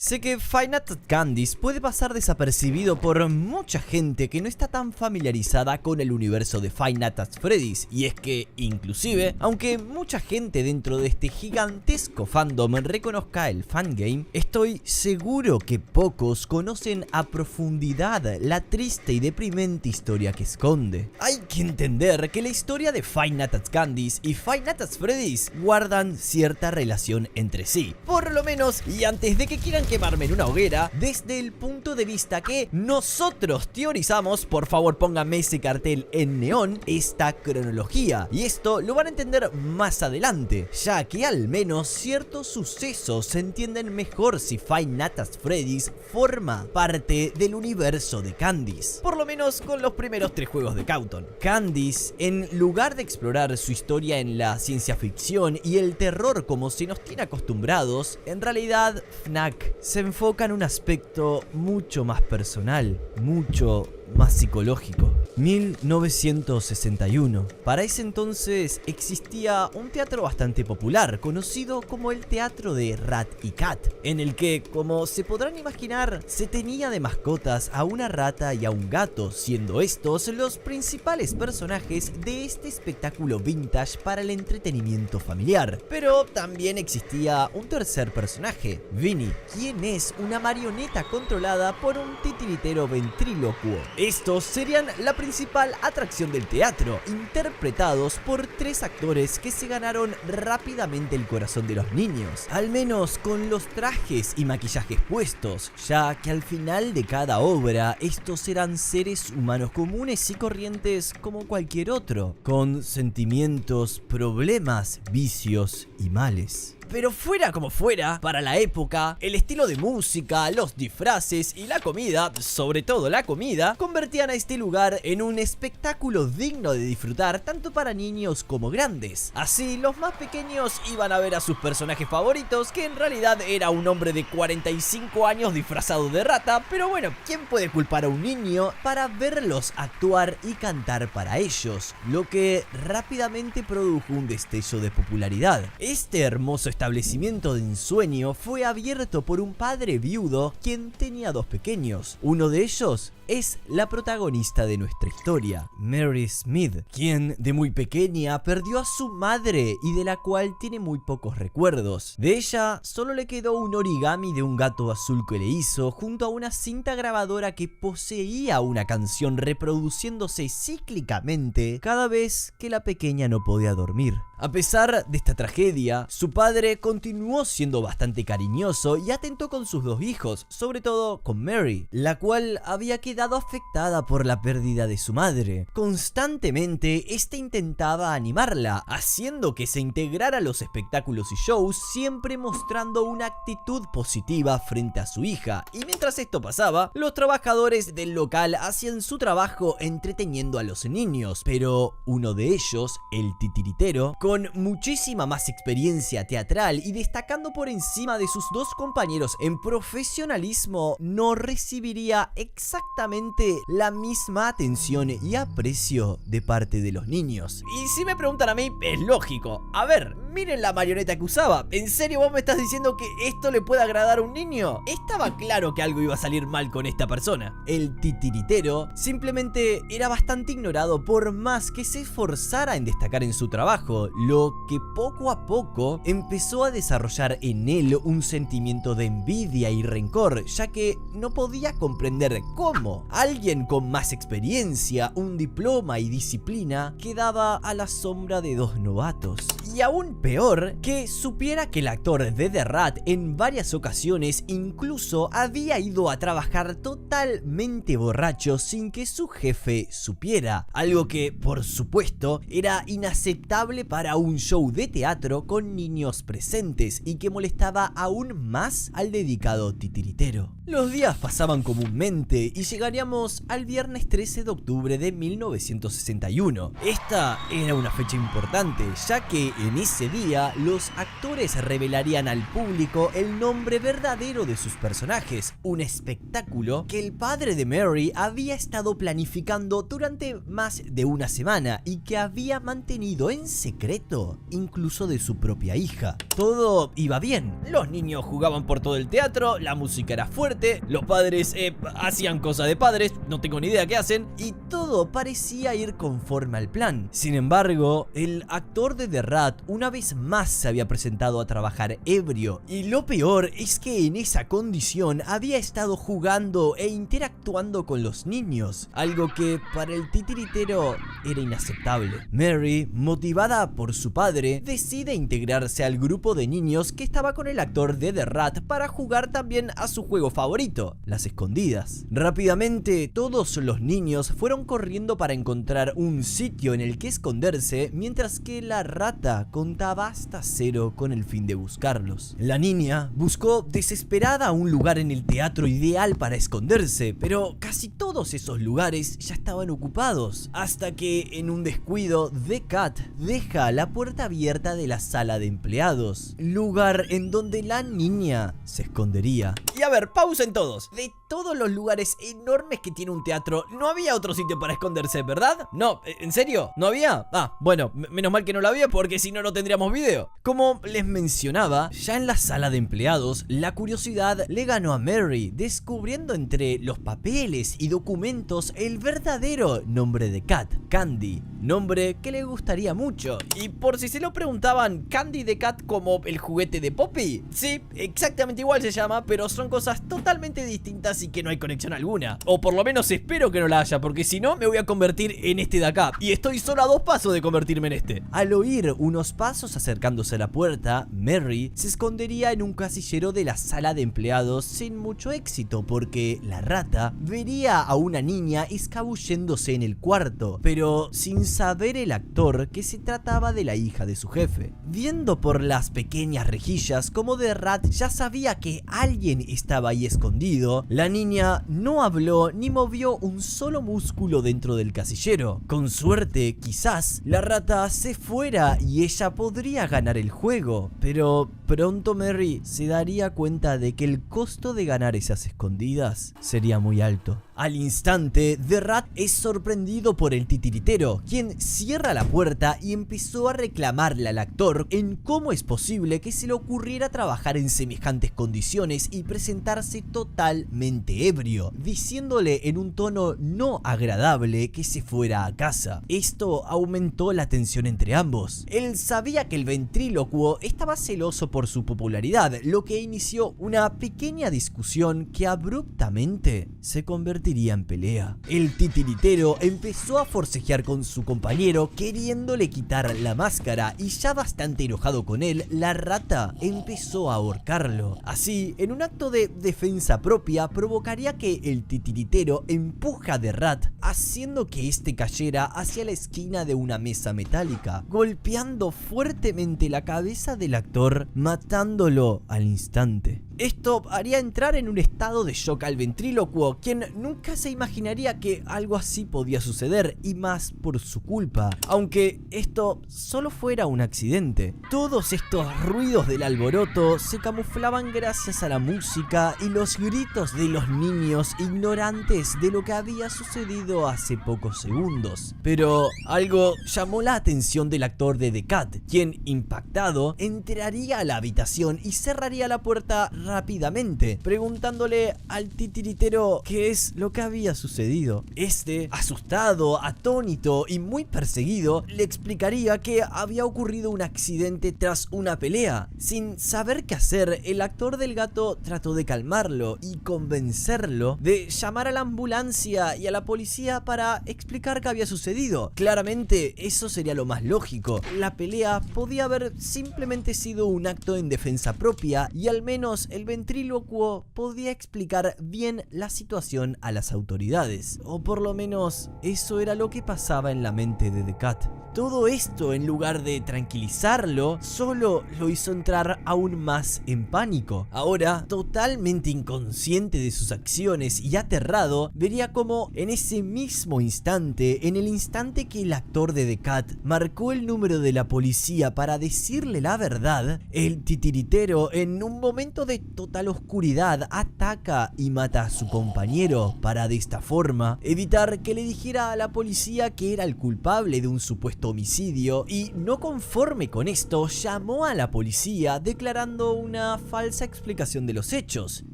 Sé que Five Nights at Candy's puede pasar desapercibido por mucha gente que no está tan familiarizada con el universo de Five Nights at Freddy's, y es que, inclusive, aunque mucha gente dentro de este gigantesco fandom reconozca el fangame, estoy seguro que pocos conocen a profundidad la triste y deprimente historia que esconde. Hay que entender que la historia de Five Nights at Candy's y Five Nights at Freddy's guardan cierta relación entre sí, por lo menos, y antes de que quieran quemarme en una hoguera, desde el punto de vista que nosotros teorizamos, por favor pónganme ese cartel en neón, esta cronología, y esto lo van a entender más adelante, ya que al menos ciertos sucesos se entienden mejor si Five Nights at Freddy's forma parte del universo de Candy's, por lo menos con los primeros 3 juegos de Coughton. Candy's, en lugar de explorar su historia en la ciencia ficción y el terror como se nos tiene acostumbrados, en realidad FNAC se enfoca en un aspecto mucho más personal, mucho más psicológico. 1961. Para ese entonces existía un teatro bastante popular, conocido como el Teatro de Rat y Cat, en el que, como se podrán imaginar, se tenía de mascotas a una rata y a un gato, siendo estos los principales personajes de este espectáculo vintage para el entretenimiento familiar. Pero también existía un tercer personaje, Vinny, quien es una marioneta controlada por un titiritero ventrílocuo. Estos serían la principal atracción del teatro, interpretados por 3 actores que se ganaron rápidamente el corazón de los niños, al menos con los trajes y maquillajes puestos, ya que al final de cada obra estos eran seres humanos comunes y corrientes como cualquier otro, con sentimientos, problemas, vicios y males. Pero fuera como fuera, para la época, el estilo de música, los disfraces y la comida, sobre todo la comida, convertían a este lugar en un espectáculo digno de disfrutar tanto para niños como grandes. Así, los más pequeños iban a ver a sus personajes favoritos, que en realidad era un hombre de 45 años disfrazado de rata, pero bueno, ¿quién puede culpar a un niño para verlos actuar y cantar para ellos? Lo que rápidamente produjo un destello de popularidad. Este hermoso establecimiento de ensueño fue abierto por un padre viudo quien tenía 2 pequeños. Uno de ellos es la protagonista de nuestra historia, Mary Smith, quien de muy pequeña perdió a su madre y de la cual tiene muy pocos recuerdos. De ella solo le quedó un origami de un gato azul que le hizo, junto a una cinta grabadora que poseía una canción reproduciéndose cíclicamente cada vez que la pequeña no podía dormir. A pesar de esta tragedia, su padre continuó siendo bastante cariñoso y atento con sus 2 hijos, sobre todo con Mary, la cual había quedado afectada por la pérdida de su madre. Constantemente, este intentaba animarla, haciendo que se integrara a los espectáculos y shows, siempre mostrando una actitud positiva frente a su hija. Y mientras esto pasaba, los trabajadores del local hacían su trabajo entreteniendo a los niños, pero uno de ellos, el titiritero, con muchísima más experiencia teatral y destacando por encima de sus 2 compañeros en profesionalismo, no recibiría exactamente la misma atención y aprecio de parte de los niños. Y si me preguntan a mí, es lógico. A ver, miren la marioneta que usaba. ¿En serio vos me estás diciendo que esto le puede agradar a un niño? Estaba claro que algo iba a salir mal con esta persona. El titiritero simplemente era bastante ignorado por más que se esforzara en destacar en su trabajo, lo que poco a poco empezó a desarrollar en él un sentimiento de envidia y rencor, ya que no podía comprender cómo alguien con más experiencia, un diploma y disciplina quedaba a la sombra de 2 novatos. Y aún peor, que supiera que el actor de The Rat en varias ocasiones incluso había ido a trabajar totalmente borracho sin que su jefe supiera, algo que por supuesto era inaceptable para un show de teatro con niños presentes y que molestaba aún más al dedicado titiritero. Los días pasaban comúnmente y llegaríamos al viernes 13 de octubre de 1961. Esta era una fecha importante, ya que en ese ese día, los actores revelarían al público el nombre verdadero de sus personajes, un espectáculo que el padre de Mary había estado planificando durante más de una semana y que había mantenido en secreto, incluso de su propia hija. Todo iba bien, los niños jugaban por todo el teatro, la música era fuerte, los padres hacían cosas de padres, no tengo ni idea qué hacen, y todo parecía ir conforme al plan. Sin embargo, el actor de The Rat una vez más se había presentado a trabajar ebrio, y lo peor es que en esa condición había estado jugando e interactuando con los niños, algo que para el titiritero era inaceptable. Mary, motivada por su padre, decide integrarse al grupo de niños que estaba con el actor de The Rat para jugar también a su juego favorito, las escondidas. Rápidamente, todos los niños fueron corriendo para encontrar un sitio en el que esconderse, mientras que la rata contaba hasta 0 con el fin de buscarlos. La niña buscó desesperada un lugar en el teatro ideal para esconderse, pero casi todos esos lugares ya estaban ocupados, hasta que en un descuido, The Cat deja la puerta abierta de la sala de empleados, lugar en donde la niña se escondería. Y a ver, pausen todos. De todos los lugares enormes que tiene un teatro, no había otro sitio para esconderse, ¿verdad? No, ¿en serio? ¿No había? Ah, bueno, menos mal que no lo había, porque si no, no tendríamos video. Como les mencionaba, ya en la sala de empleados, la curiosidad le ganó a Mary, descubriendo entre los papeles y documentos el verdadero nombre de Cat, Candy, nombre que le gustaría mucho. Y por si se lo preguntaban, ¿Candy the Cat como el juguete de Poppy? Sí, exactamente igual se llama, pero son cosas totalmente distintas y que no hay conexión alguna. O por lo menos espero que no la haya, porque si no me voy a convertir en este de acá, y estoy solo a 2 pasos de convertirme en este. Al oír unos pasos acercándose a la puerta, Mary se escondería en un casillero de la sala de empleados sin mucho éxito, porque la rata vería a una niña escabulléndose en el cuarto, pero sin saber el actor que se trataba de la hija de su jefe. Viendo por las pequeñas rejillas como The Rat ya sabía que alguien estaba ahí escondido, la niña no habló ni movió un solo músculo dentro del casillero. Con suerte, quizás la rata se fuera y ella podría ganar el juego, pero pronto Mary se daría cuenta de que el costo de ganar esas escondidas sería muy alto. Al instante, The Rat es sorprendido por el titiritero, quien cierra la puerta y empezó a reclamarle al actor en cómo es posible que se le ocurriera trabajar en semejantes condiciones y presentarse totalmente ebrio, diciéndole en un tono no agradable que se fuera a casa. Esto aumentó la tensión entre ambos. Él sabía que el ventrílocuo estaba celoso por su popularidad, lo que inició una pequeña discusión que abruptamente se convertiría en pelea. El titiritero empezó a forcejear con su compañero, queriéndole quitar la máscara, y ya bastante enojado con él, la rata empezó a ahorcarlo. Así, en un acto de defensa propia, provocaría que el titiritero empuja a The Rat, haciendo que este cayera hacia la esquina de una mesa metálica, golpeando fuertemente la cabeza del actor, matándolo al instante. Esto haría entrar en un estado de shock al ventrílocuo, quien nunca se imaginaría que algo así podía suceder, y más por su culpa, aunque esto solo fuera un accidente. Todos estos ruidos del alboroto se camuflaban gracias a la música y los gritos de los niños ignorantes de lo que había sucedido hace pocos segundos. Pero algo llamó la atención del actor de The Cat, quien, impactado, entraría a la habitación y cerraría la puerta rápidamente, preguntándole al titiritero qué es lo que había sucedido. Este, asustado, atónito y muy perseguido, le explicaría que había ocurrido un accidente tras una pelea. Sin saber qué hacer, el actor del gato trató de calmarlo y convencerlo de llamar a la ambulancia y a la policía para explicar qué había sucedido. Claramente, eso sería lo más lógico. La pelea podía haber simplemente sido un acto en defensa propia, y al menos el ventrílocuo podía explicar bien la situación a las autoridades, o por lo menos eso era lo que pasaba en la mente de The Cat. Todo esto, en lugar de tranquilizarlo, solo lo hizo entrar aún más en pánico. Ahora, totalmente inconsciente de sus acciones y aterrado, vería como en ese mismo instante, en el instante que el actor de The Cat marcó el número de la policía para decirle la verdad, el titiritero, en un momento de total oscuridad, ataca y mata a su compañero para de esta forma evitar que le dijera a la policía que era el culpable de un supuesto homicidio, y no conforme con esto llamó a la policía declarando una falsa explicación de los hechos.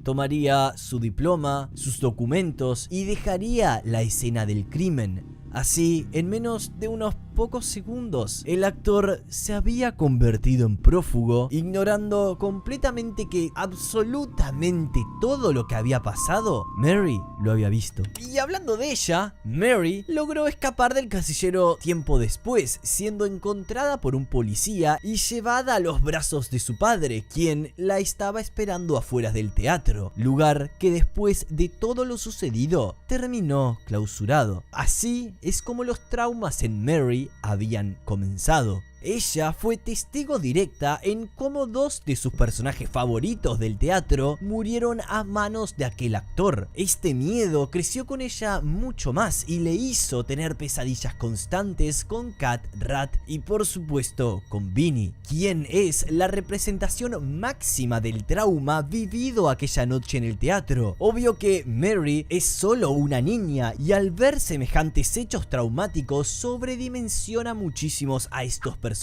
Tomaría su diploma, sus documentos y dejaría la escena del crimen. Así, en menos de unos pocos segundos, el actor se había convertido en prófugo, ignorando completamente que absolutamente todo lo que había pasado, Mary lo había visto. Y hablando de ella, Mary logró escapar del casillero tiempo después, siendo encontrada por un policía y llevada a los brazos de su padre, quien la estaba esperando afuera del teatro, lugar que después de todo lo sucedido terminó clausurado. Así es como los traumas en Mary habían comenzado. Ella fue testigo directa en cómo dos de sus personajes favoritos del teatro murieron a manos de aquel actor. Este miedo creció con ella mucho más y le hizo tener pesadillas constantes con Cat, Rat y por supuesto con Vinny, quien es la representación máxima del trauma vivido aquella noche en el teatro. Obvio que Mary es solo una niña y al ver semejantes hechos traumáticos sobredimensiona muchísimos a estos personajes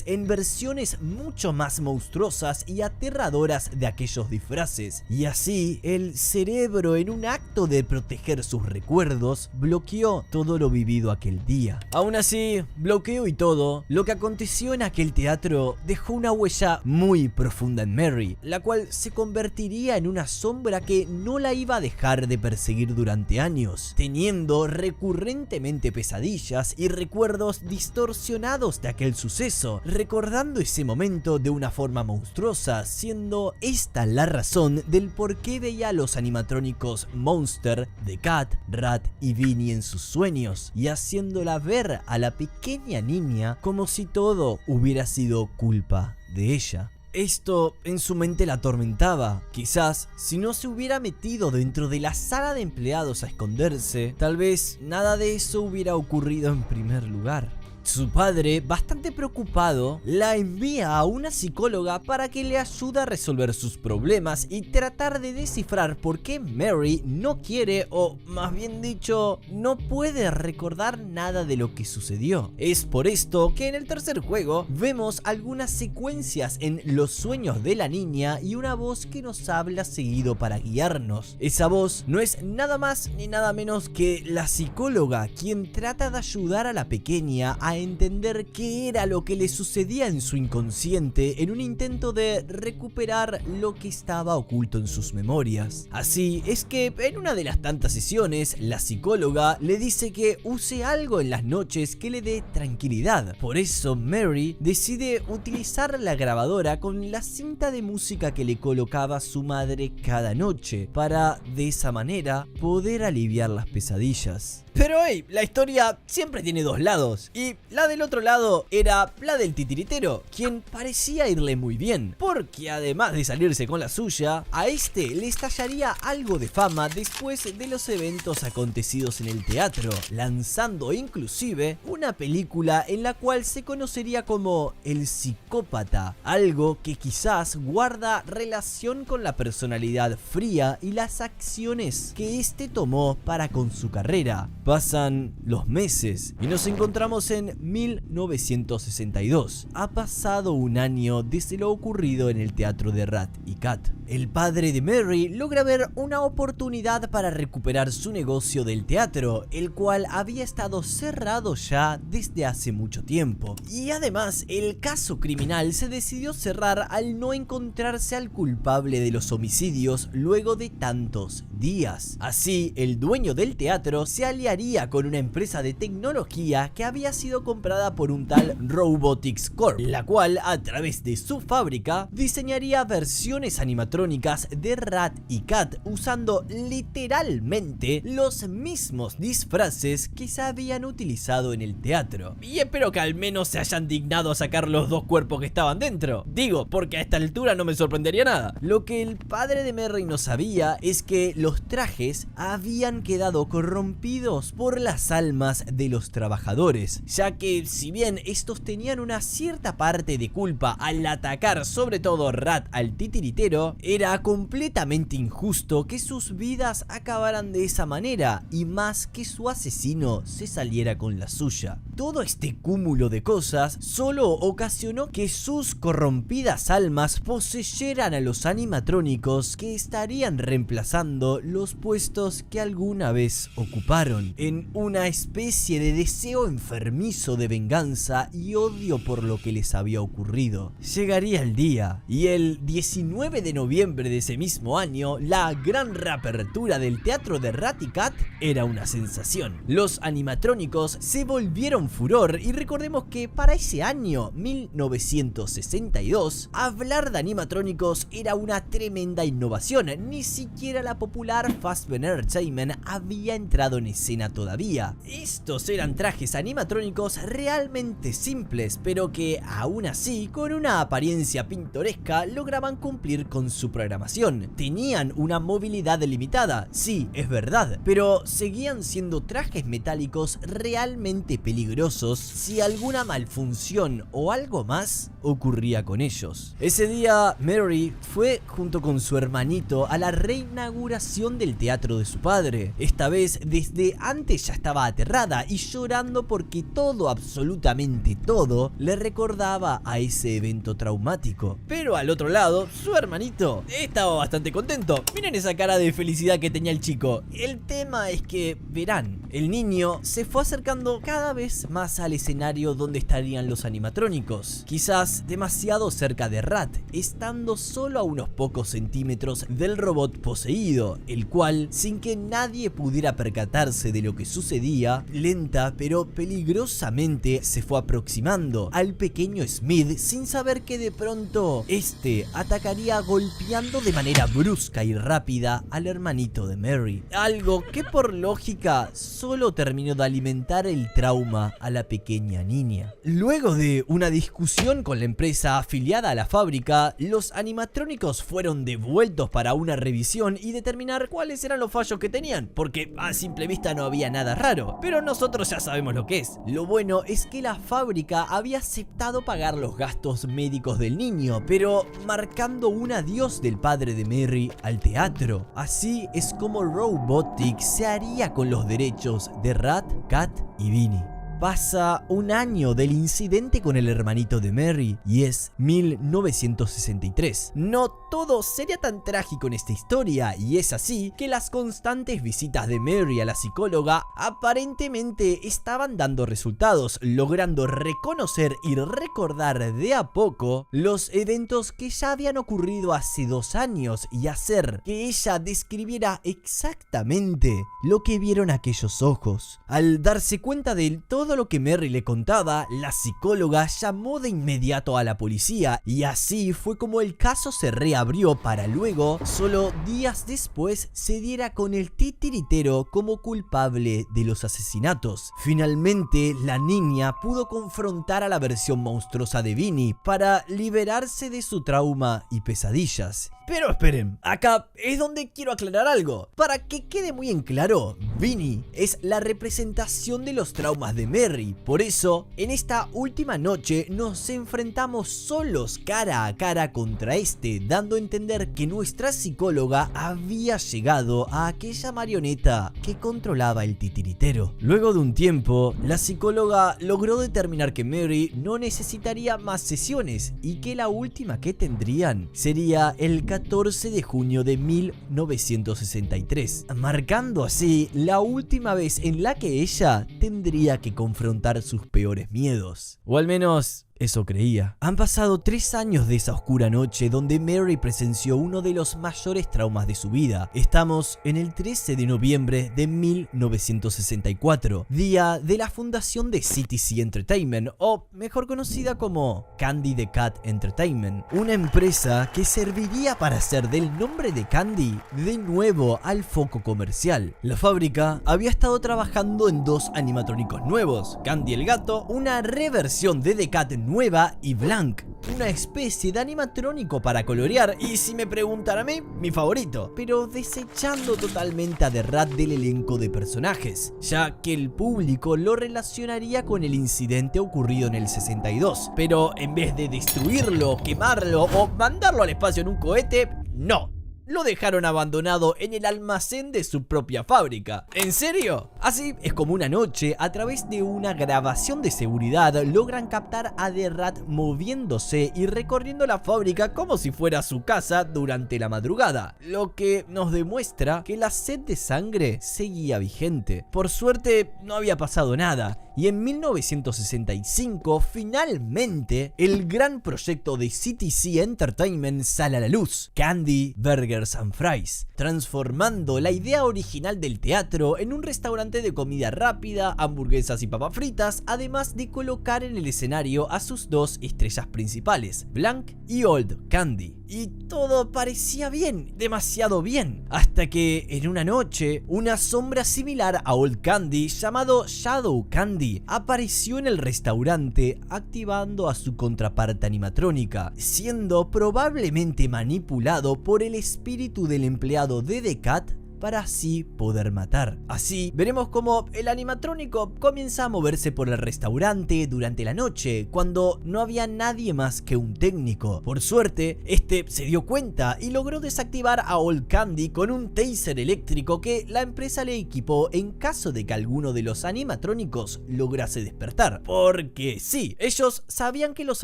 en versiones mucho más monstruosas y aterradoras de aquellos disfraces, y así el cerebro, en un acto de proteger sus recuerdos, bloqueó todo lo vivido aquel día. Aún así, bloqueo y todo, lo que aconteció en aquel teatro dejó una huella muy profunda en Mary, la cual se convertiría en una sombra que no la iba a dejar de perseguir durante años, teniendo recurrentemente pesadillas y recuerdos distorsionados de aquel suceso, recordando ese momento de una forma monstruosa, siendo esta la razón del por qué veía a los animatrónicos Monster de Cat, Rat y Vinny en sus sueños, y haciéndola ver a la pequeña niña como si todo hubiera sido culpa de ella. Esto en su mente la atormentaba. Quizás si no se hubiera metido dentro de la sala de empleados a esconderse, tal vez nada de eso hubiera ocurrido en primer lugar. Su padre, bastante preocupado, la envía a una psicóloga para que le ayude a resolver sus problemas y tratar de descifrar por qué Mary no quiere, o más bien dicho, no puede recordar nada de lo que sucedió. Es por esto que en el tercer juego vemos algunas secuencias en los sueños de la niña y una voz que nos habla seguido para guiarnos. Esa voz no es nada más ni nada menos que la psicóloga, quien trata de ayudar a la pequeña a entender qué era lo que le sucedía en su inconsciente en un intento de recuperar lo que estaba oculto en sus memorias. Así es que en una de las tantas sesiones, la psicóloga le dice que use algo en las noches que le dé tranquilidad. Por eso Mary decide utilizar la grabadora con la cinta de música que le colocaba su madre cada noche, para de esa manera poder aliviar las pesadillas. Pero hey, la historia siempre tiene dos lados, y la del otro lado era la del titiritero, quien parecía irle muy bien, porque además de salirse con la suya, a este le estallaría algo de fama después de los eventos acontecidos en el teatro, lanzando inclusive una película en la cual se conocería como El Psicópata, algo que quizás guarda relación con la personalidad fría y las acciones que este tomó para con su carrera. Pasan los meses y nos encontramos en 1962. Ha pasado un año desde lo ocurrido en el teatro de Rat y Cat. El padre de Mary logra ver una oportunidad para recuperar su negocio del teatro, el cual había estado cerrado ya desde hace mucho tiempo. Y además, el caso criminal se decidió cerrar al no encontrarse al culpable de los homicidios luego de tantos días. Así, el dueño del teatro se aliaría haría con una empresa de tecnología que había sido comprada por un tal Robotics Corp, la cual a través de su fábrica diseñaría versiones animatrónicas de Rat y Cat usando literalmente los mismos disfraces que se habían utilizado en el teatro. Y espero que al menos se hayan dignado a sacar los dos cuerpos que estaban dentro. Digo, porque a esta altura no me sorprendería nada. Lo que el padre de Merry no sabía es que los trajes habían quedado corrompidos por las almas de los trabajadores, ya que si bien estos tenían una cierta parte de culpa al atacar sobre todo Rat al titiritero, era completamente injusto que sus vidas acabaran de esa manera y más que su asesino se saliera con la suya. Todo este cúmulo de cosas solo ocasionó que sus corrompidas almas poseyeran a los animatrónicos que estarían reemplazando los puestos que alguna vez ocuparon, en una especie de deseo enfermizo de venganza y odio por lo que les había ocurrido. Llegaría el día, y el 19 de noviembre de ese mismo año, la gran reapertura del teatro de Rat y Cat era una sensación. Los animatrónicos se volvieron furor y recordemos que para ese año, 1962, hablar de animatrónicos era una tremenda innovación. Ni siquiera la popular Fazbear Entertainment había entrado en escena todavía. Estos eran trajes animatrónicos realmente simples, pero que aún así, con una apariencia pintoresca, lograban cumplir con su programación. Tenían una movilidad limitada, sí, es verdad, pero seguían siendo trajes metálicos realmente peligrosos si alguna malfunción o algo más ocurría con ellos. Ese día, Merry fue junto con su hermanito a la reinauguración del teatro de su padre. Esta vez, desde antes ya estaba aterrada y llorando porque todo, absolutamente todo, le recordaba a ese evento traumático. Pero al otro lado, su hermanito estaba bastante contento. Miren esa cara de felicidad que tenía el chico. El tema es que, verán, el niño se fue acercando cada vez más al escenario donde estarían los animatrónicos. Quizás demasiado cerca de Rat, estando solo a unos pocos centímetros del robot poseído, el cual, sin que nadie pudiera percatarse de lo que sucedía, lenta pero peligrosamente se fue aproximando al pequeño Smith sin saber que de pronto este atacaría golpeando de manera brusca y rápida al hermanito de Merry, algo que por lógica solo terminó de alimentar el trauma a la pequeña niña. Luego de una discusión con la empresa afiliada a la fábrica, los animatrónicos fueron devueltos para una revisión y determinar cuáles eran los fallos que tenían, porque a simple vista no había nada raro, pero nosotros ya sabemos lo que es. Lo bueno es que la fábrica había aceptado pagar los gastos médicos del niño, pero marcando un adiós del padre de Merry al teatro. Así es como Robotics se haría con los derechos de Rat, Cat y Vinny. Pasa un año del incidente con el hermanito de Merry y es 1963. No todo sería tan trágico en esta historia y es así que las constantes visitas de Merry a la psicóloga aparentemente estaban dando resultados, logrando reconocer y recordar de a poco los eventos que ya habían ocurrido hace 2 años y hacer que ella describiera exactamente lo que vieron aquellos ojos. Al darse cuenta de todo lo que Merry le contaba, la psicóloga llamó de inmediato a la policía y así fue como el caso se reabrió para luego, solo días después, se diera con el titiritero como culpable de los asesinatos. Finalmente, la niña pudo confrontar a la versión monstruosa de Vinny para liberarse de su trauma y pesadillas. Pero esperen, acá es donde quiero aclarar algo. Para que quede muy en claro, Vinny es la representación de los traumas de Merry. Por eso, en esta última noche nos enfrentamos solos cara a cara contra este, dando a entender que nuestra psicóloga había llegado a aquella marioneta que controlaba el titiritero. Luego de un tiempo, la psicóloga logró determinar que Merry no necesitaría más sesiones y que la última que tendrían sería el 14 de junio de 1963, marcando así la última vez en la que ella tendría que confrontar sus peores miedos. O al menos eso creía. Han pasado 3 años de esa oscura noche donde Mary presenció uno de los mayores traumas de su vida. Estamos en el 13 de noviembre de 1964, día de la fundación de CTC Entertainment, o mejor conocida como Candy the Cat Entertainment, una empresa que serviría para hacer del nombre de Candy de nuevo al foco comercial. La fábrica había estado trabajando en 2 animatrónicos nuevos, Candy el gato, una reversión de The Cat nueva, y Blank, una especie de animatrónico para colorear, y si me preguntan a mí, mi favorito, pero desechando totalmente a The Rat del elenco de personajes, ya que el público lo relacionaría con el incidente ocurrido en el 62, pero en vez de destruirlo, quemarlo o mandarlo al espacio en un cohete, no. Lo dejaron abandonado en el almacén de su propia fábrica. ¿En serio? Así es como una noche, a través de una grabación de seguridad, logran captar a The Rat moviéndose y recorriendo la fábrica como si fuera su casa durante la madrugada, lo que nos demuestra que la sed de sangre seguía vigente. Por suerte no había pasado nada, y en 1965 finalmente el gran proyecto de CTC Entertainment sale a la luz, Candy Burgers and Fries, transformando la idea original del teatro en un restaurante de comida rápida, hamburguesas y papas fritas, además de colocar en el escenario a sus 2 estrellas principales, Blank y Old Candy. Y todo parecía bien, demasiado bien, hasta que en una noche una sombra similar a Old Candy llamado Shadow Candy apareció en el restaurante, activando a su contraparte animatrónica, siendo probablemente manipulado por el espíritu del empleado de The Cat para así poder matar. Así veremos cómo el animatrónico comienza a moverse por el restaurante durante la noche, cuando no había nadie más que un técnico. Por suerte, este se dio cuenta y logró desactivar a Old Candy con un taser eléctrico que la empresa le equipó en caso de que alguno de los animatrónicos lograse despertar. Porque sí, ellos sabían que los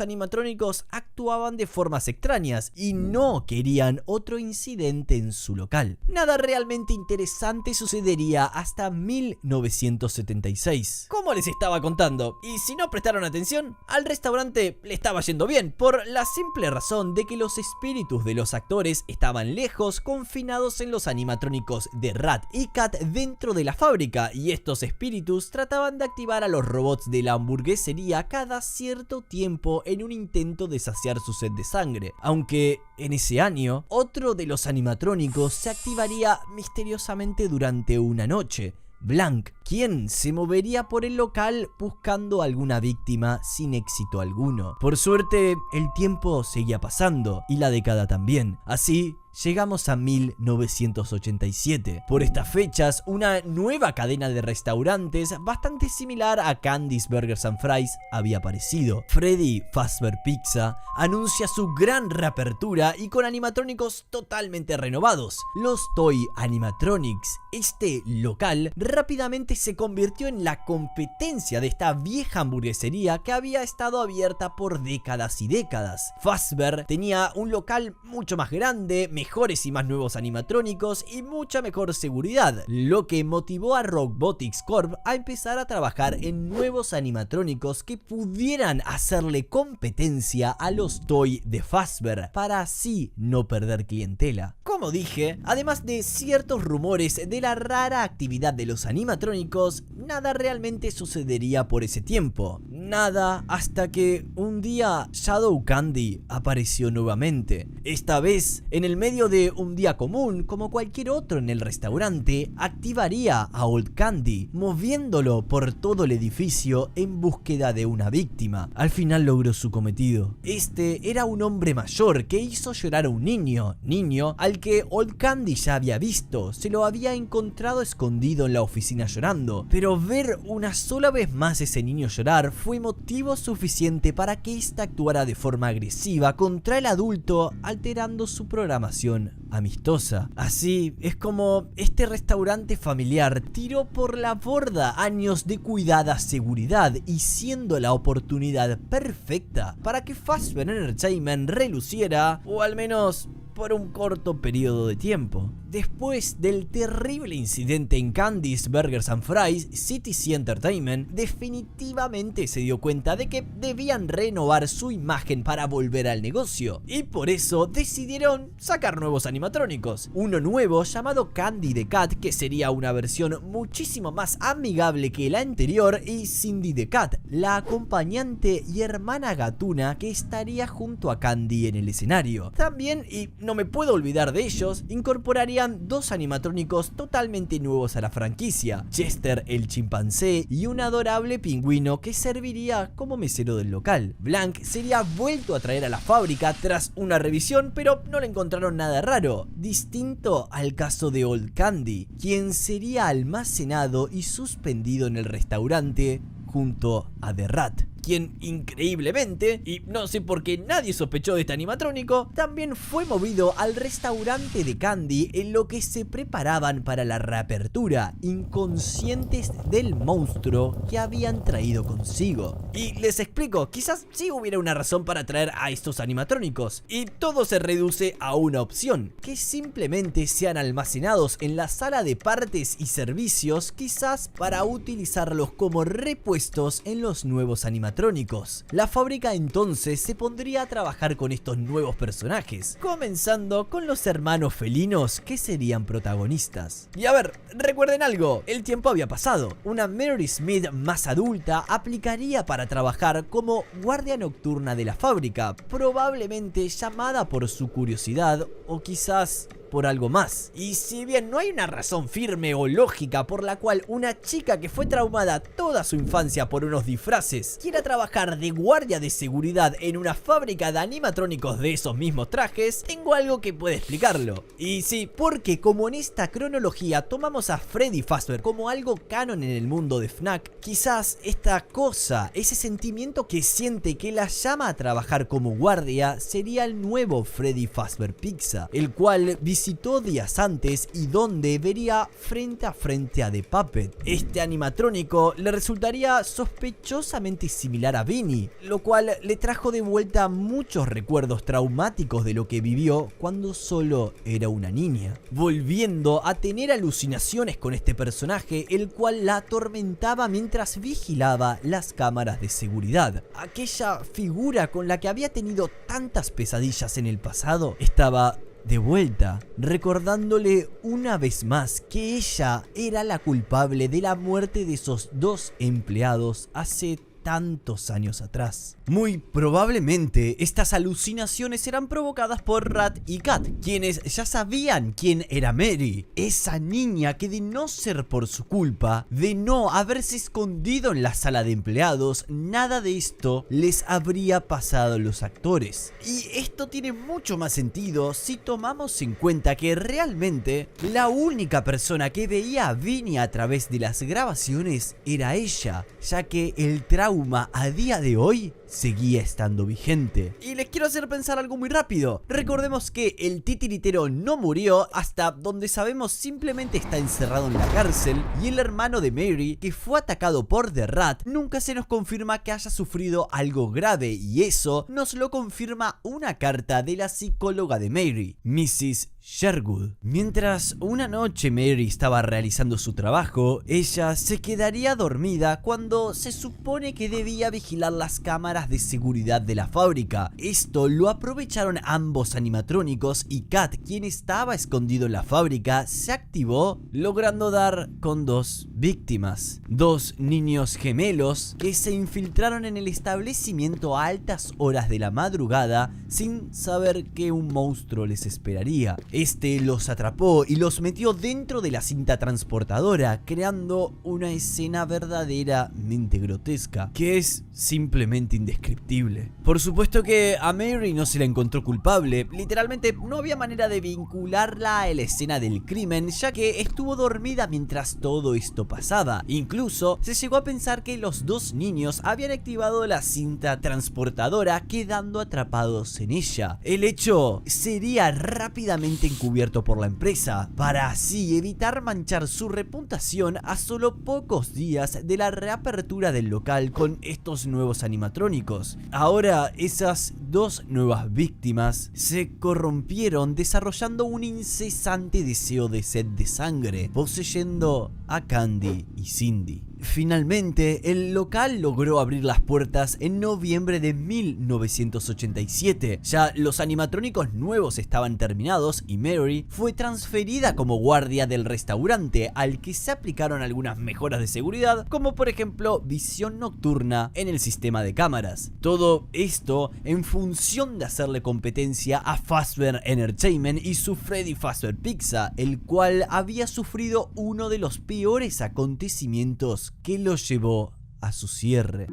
animatrónicos actuaban de formas extrañas y no querían otro incidente en su local. Nada realmente interesante sucedería hasta 1976. Como les estaba contando, y si no prestaron atención, al restaurante le estaba yendo bien, por la simple razón de que los espíritus de los actores estaban lejos, confinados en los animatrónicos de Rat y Cat dentro de la fábrica, y estos espíritus trataban de activar a los robots de la hamburguesería cada cierto tiempo en un intento de saciar su sed de sangre. Aunque en ese año, otro de los animatrónicos se activaría misteriosamente durante una noche, Blank, quien se movería por el local buscando alguna víctima sin éxito alguno. Por suerte, el tiempo seguía pasando y la década también. Así, llegamos a 1987. Por estas fechas, una nueva cadena de restaurantes bastante similar a Candy's Burgers and Fries había aparecido. Freddy Fazbear Pizza anuncia su gran reapertura y con animatrónicos totalmente renovados, los Toy Animatronics. Este local rápidamente se convirtió en la competencia de esta vieja hamburguesería que había estado abierta por décadas y décadas. Fazbear tenía un local mucho más grande, mejores y más nuevos animatrónicos y mucha mejor seguridad, lo que motivó a Robotics Corp a empezar a trabajar en nuevos animatrónicos que pudieran hacerle competencia a los Toy de Fazbear para así no perder clientela. Como dije, además de ciertos rumores de la rara actividad de los animatrónicos, nada realmente sucedería por ese tiempo. Nada hasta que un día Shadow Candy apareció nuevamente. Esta vez, en el medio de un día común, como cualquier otro en el restaurante, activaría a Old Candy, moviéndolo por todo el edificio en búsqueda de una víctima. Al final logró su cometido. Este era un hombre mayor que hizo llorar a un niño al que Old Candy ya había visto. Se lo había encontrado escondido en la oficina llorando, pero ver una sola vez más ese niño llorar fue motivo suficiente para que éste actuara de forma agresiva contra el adulto, alterando su programación amistosa. Así es como este restaurante familiar tiró por la borda años de cuidada seguridad y siendo la oportunidad perfecta para que Fazbear Entertainment reluciera, o al menos por un corto periodo de tiempo. Después del terrible incidente en Candy's Burgers and Fries, CTC Entertainment definitivamente se dio cuenta de que debían renovar su imagen para volver al negocio, y por eso decidieron sacar nuevos animatrónicos. Uno nuevo llamado Candy the Cat, que sería una versión muchísimo más amigable que la anterior, y Cindy the Cat, la acompañante y hermana gatuna que estaría junto a Candy en el escenario. También, y no me puedo olvidar de ellos, incorporarían dos animatrónicos totalmente nuevos a la franquicia: Chester el chimpancé y un adorable pingüino que serviría como mesero del local. Blank sería vuelto a traer a la fábrica tras una revisión, pero no le encontraron nada raro, distinto al caso de Old Candy, quien sería almacenado y suspendido en el restaurante junto a The Rat, quien increíblemente, y no sé por qué nadie sospechó de este animatrónico, también fue movido al restaurante de Candy en lo que se preparaban para la reapertura, inconscientes del monstruo que habían traído consigo. Y les explico, quizás sí hubiera una razón para traer a estos animatrónicos, y todo se reduce a una opción: que simplemente sean almacenados en la sala de partes y servicios, quizás para utilizarlos como repuestos en los nuevos animatrónicos. La fábrica entonces se pondría a trabajar con estos nuevos personajes, comenzando con los hermanos felinos que serían protagonistas. Y a ver, recuerden algo, el tiempo había pasado. Una Mary Smith más adulta aplicaría para trabajar como guardia nocturna de la fábrica, probablemente llamada por su curiosidad o quizás por algo más. Y si bien no hay una razón firme o lógica por la cual una chica que fue traumada toda su infancia por unos disfraces quiera trabajar de guardia de seguridad en una fábrica de animatrónicos de esos mismos trajes, tengo algo que puede explicarlo. Y sí, porque como en esta cronología tomamos a Freddy Fazbear como algo canon en el mundo de FNAF, quizás esta cosa, ese sentimiento que siente que la llama a trabajar como guardia, sería el nuevo Freddy Fazbear Pizza, el cual visitó días antes y donde vería frente a frente a The Puppet. Este animatrónico le resultaría sospechosamente similar a Vinny, lo cual le trajo de vuelta muchos recuerdos traumáticos de lo que vivió cuando solo era una niña, volviendo a tener alucinaciones con este personaje, el cual la atormentaba mientras vigilaba las cámaras de seguridad. Aquella figura con la que había tenido tantas pesadillas en el pasado estaba de vuelta, recordándole una vez más que ella era la culpable de la muerte de esos dos empleados hace tantos años atrás. Muy probablemente estas alucinaciones eran provocadas por Rat y Cat, quienes ya sabían quién era Mary, esa niña que de no ser por su culpa, de no haberse escondido en la sala de empleados, nada de esto les habría pasado a los actores. Y esto tiene mucho más sentido si tomamos en cuenta que realmente la única persona que veía a Vinny a través de las grabaciones era ella, ya que el trauma a día de hoy seguía estando vigente. Y les quiero hacer pensar algo muy rápido. Recordemos que el titiritero no murió, hasta donde sabemos simplemente está encerrado en la cárcel, y el hermano de Mary, que fue atacado por The Rat, nunca se nos confirma que haya sufrido algo grave, y eso nos lo confirma una carta de la psicóloga de Mary, Mrs. Sherwood. Mientras una noche Mary estaba realizando su trabajo, ella se quedaría dormida cuando se supone que debía vigilar las cámaras de seguridad de la fábrica. Esto lo aprovecharon ambos animatrónicos y Cat, quien estaba escondido en la fábrica, se activó, logrando dar con dos víctimas, dos niños gemelos que se infiltraron en el establecimiento a altas horas de la madrugada sin saber que un monstruo les esperaría. Este los atrapó y los metió dentro de la cinta transportadora, creando una escena verdaderamente grotesca, que es simplemente indescriptible. Por supuesto que a Mary no se la encontró culpable, literalmente no había manera de vincularla a la escena del crimen, ya que estuvo dormida mientras todo esto pasaba. Incluso se llegó a pensar que los dos niños habían activado la cinta transportadora, quedando atrapados en ella. El hecho sería rápidamente encubierto por la empresa, para así evitar manchar su reputación a solo pocos días de la reapertura del local con estos nuevos animatrónicos. animatrónicos. Ahora esas dos nuevas víctimas se corrompieron, desarrollando un incesante deseo de sed de sangre, poseyendo a Candy y Cindy. Finalmente, el local logró abrir las puertas en noviembre de 1987. Ya los animatrónicos nuevos estaban terminados y Mary fue transferida como guardia del restaurante, al que se aplicaron algunas mejoras de seguridad, como por ejemplo visión nocturna en el sistema de cámaras. Todo esto en función de hacerle competencia a Fazbear Entertainment y su Freddy Fazbear Pizza, el cual había sufrido uno de los peores acontecimientos que lo llevó a su cierre.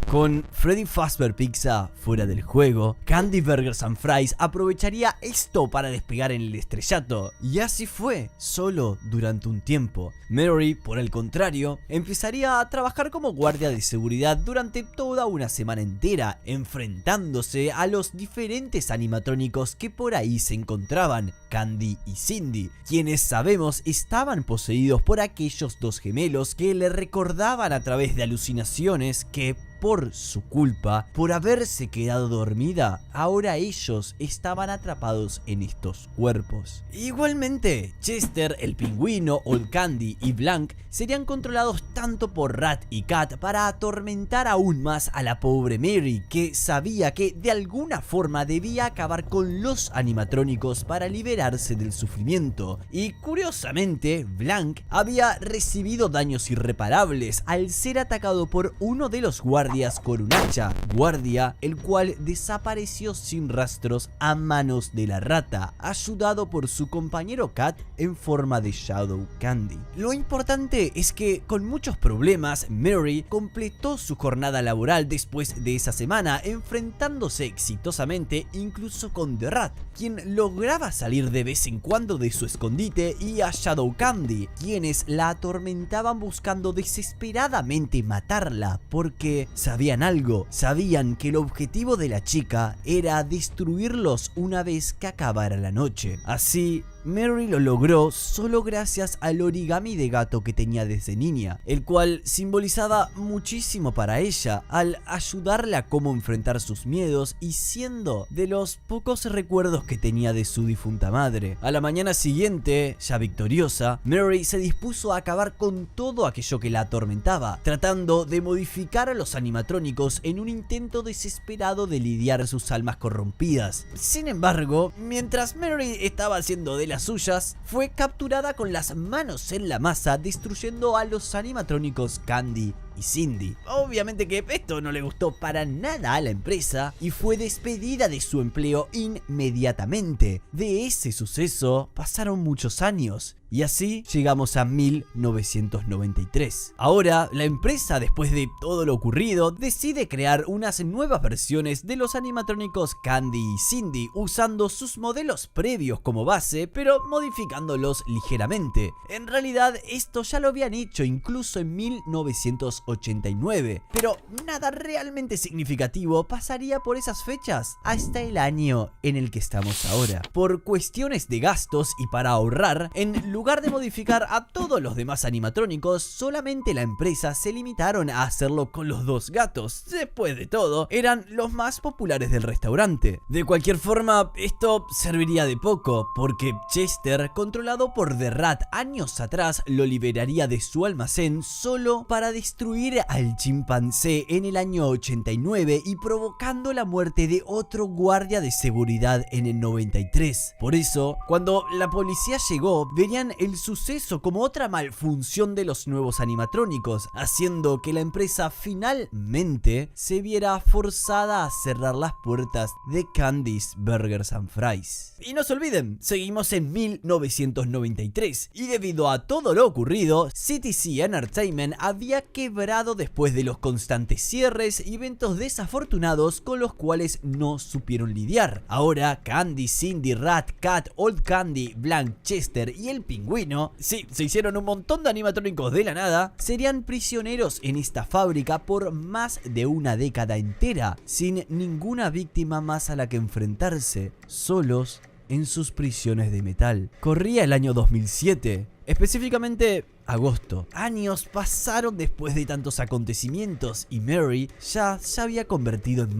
Con Freddy Fazbear Pizza fuera del juego, Candy Burgers and Fries aprovecharía esto para despegar en el estrellato, y así fue, solo durante un tiempo. Mary, por el contrario, empezaría a trabajar como guardia de seguridad durante toda una semana entera, enfrentándose a los diferentes animatrónicos que por ahí se encontraban, Candy y Cindy, quienes sabemos estaban poseídos por aquellos dos gemelos que le recordaban a través de alucinaciones que, por su culpa, por haberse quedado dormida, ahora ellos estaban atrapados en estos cuerpos. Igualmente, Chester, el pingüino, Old Candy y Blank serían controlados tanto por Rat y Cat para atormentar aún más a la pobre Mary, que sabía que de alguna forma debía acabar con los animatrónicos para liberarse del sufrimiento. Y curiosamente, Blank había recibido daños irreparables al ser atacado por uno de los guardias con un hacha, guardia el cual desapareció sin rastros a manos de la rata, ayudado por su compañero Cat en forma de Shadow Candy. Lo importante es que con muchos problemas, Mary completó su jornada laboral después de esa semana, enfrentándose exitosamente incluso con The Rat, quien lograba salir de vez en cuando de su escondite, y a Shadow Candy, quienes la atormentaban buscando desesperadamente matarla, porque sabían algo, sabían que el objetivo de la chica era destruirlos una vez que acabara la noche. Así, Mary lo logró solo gracias al origami de gato que tenía desde niña, el cual simbolizaba muchísimo para ella al ayudarla a cómo enfrentar sus miedos y siendo de los pocos recuerdos que tenía de su difunta madre. A la mañana siguiente, ya victoriosa, Mary se dispuso a acabar con todo aquello que la atormentaba, tratando de modificar a los animatrónicos en un intento desesperado de lidiar sus almas corrompidas. Sin embargo, mientras Mary estaba haciendo de las suyas, fue capturada con las manos en la masa, destruyendo a los animatrónicos Candy y Cindy. Obviamente que esto no le gustó para nada a la empresa y fue despedida de su empleo inmediatamente. De ese suceso pasaron muchos años. Y así llegamos a 1993. Ahora, la empresa, después de todo lo ocurrido, decide crear unas nuevas versiones de los animatrónicos Candy y Cindy, usando sus modelos previos como base, pero modificándolos ligeramente. En realidad, esto ya lo habían hecho incluso en 1989, pero nada realmente significativo pasaría por esas fechas hasta el año en el que estamos ahora. Por cuestiones de gastos y para ahorrar, en lugar de modificar a todos los demás animatrónicos, solamente la empresa se limitaron a hacerlo con los dos gatos. Después de todo, eran los más populares del restaurante. De cualquier forma, esto serviría de poco, porque Chester, controlado por The Rat años atrás, lo liberaría de su almacén solo para destruir al chimpancé en el año 89 y provocando la muerte de otro guardia de seguridad en el 93. Por eso, cuando la policía llegó, verían el suceso como otra malfunción de los nuevos animatrónicos, haciendo que la empresa finalmente se viera forzada a cerrar las puertas de Candy's Burgers and Fries. Y no se olviden, seguimos en 1993 y debido a todo lo ocurrido, CTC Entertainment había quebrado después de los constantes cierres y eventos desafortunados con los cuales no supieron lidiar. Ahora Candy, Cindy, Rat, Cat, Old Candy, Blank, Chester y el pingüino, sí, se hicieron un montón de animatrónicos de la nada, serían prisioneros en esta fábrica por más de una década entera, sin ninguna víctima más a la que enfrentarse, solos en sus prisiones de metal. Corría el año 2007, específicamente agosto. Años pasaron después de tantos acontecimientos y Mary ya se había convertido en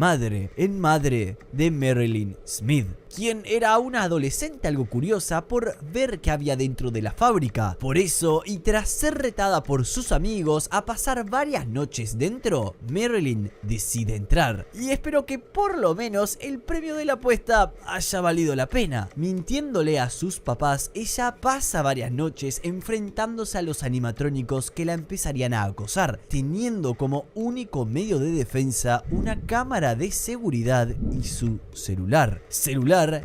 madre de Marilyn Smith, quien era una adolescente algo curiosa por ver qué había dentro de la fábrica. Por eso, y tras ser retada por sus amigos a pasar varias noches dentro, Marilyn decide entrar. Y espero que por lo menos el premio de la apuesta haya valido la pena. Mintiéndole a sus papás, ella pasa varias noches enfrentándose a los animatrónicos que la empezarían a acosar, teniendo como único medio de defensa una cámara de seguridad y su celular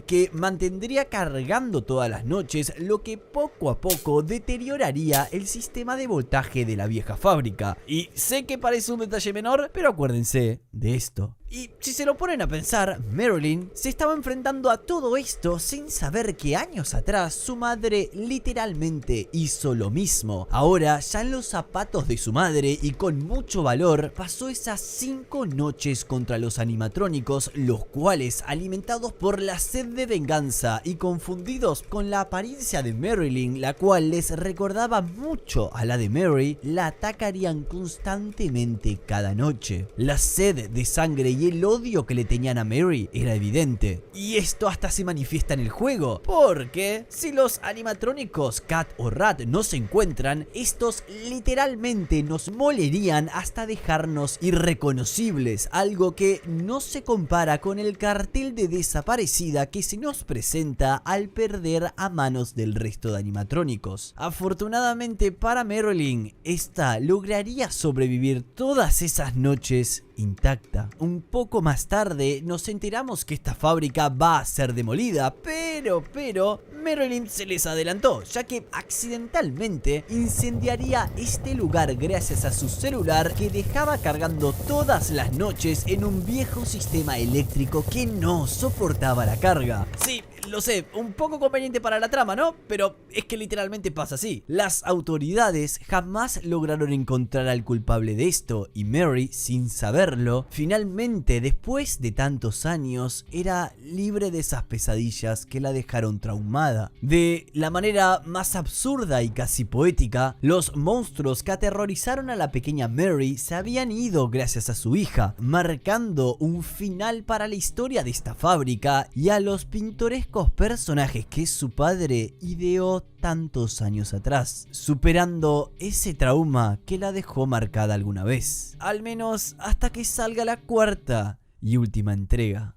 que mantendría cargando todas las noches, lo que poco a poco deterioraría el sistema de voltaje de la vieja fábrica. Y sé que parece un detalle menor, pero acuérdense de esto. Y si se lo ponen a pensar, Marilyn se estaba enfrentando a todo esto sin saber que años atrás su madre literalmente hizo lo mismo. Ahora, ya en los zapatos de su madre y con mucho valor, pasó esas 5 noches contra los animatrónicos, los cuales, alimentados por la sed de venganza y confundidos con la apariencia de Marilyn, la cual les recordaba mucho a la de Mary, la atacarían constantemente cada noche. La sed de sangre y el odio que le tenían a Mary era evidente. Y esto hasta se manifiesta en el juego, porque si los animatrónicos Kat o Rat no se encuentran, estos literalmente nos molerían hasta dejarnos irreconocibles, algo que no se compara con el cartel de desaparecida que se nos presenta al perder a manos del resto de animatrónicos. Afortunadamente para Marilyn, esta lograría sobrevivir todas esas noches intacta. Un poco más tarde nos enteramos que esta fábrica va a ser demolida, pero Marilyn se les adelantó, ya que accidentalmente incendiaría este lugar gracias a su celular que dejaba cargando todas las noches en un viejo sistema eléctrico que no soportaba la carga. Sí, lo sé, un poco conveniente para la trama, ¿no? Pero es que literalmente pasa así. Las autoridades jamás lograron encontrar al culpable de esto y Mary, sin saberlo, finalmente, después de tantos años, era libre de esas pesadillas que la dejaron traumada. De la manera más absurda y casi poética, los monstruos que aterrorizaron a la pequeña Mary se habían ido gracias a su hija, marcando un final para la historia de esta fábrica y a los pintorescos personajes que su padre ideó tantos años atrás, superando ese trauma que la dejó marcada alguna vez, al menos hasta que salga la 4ª y última entrega.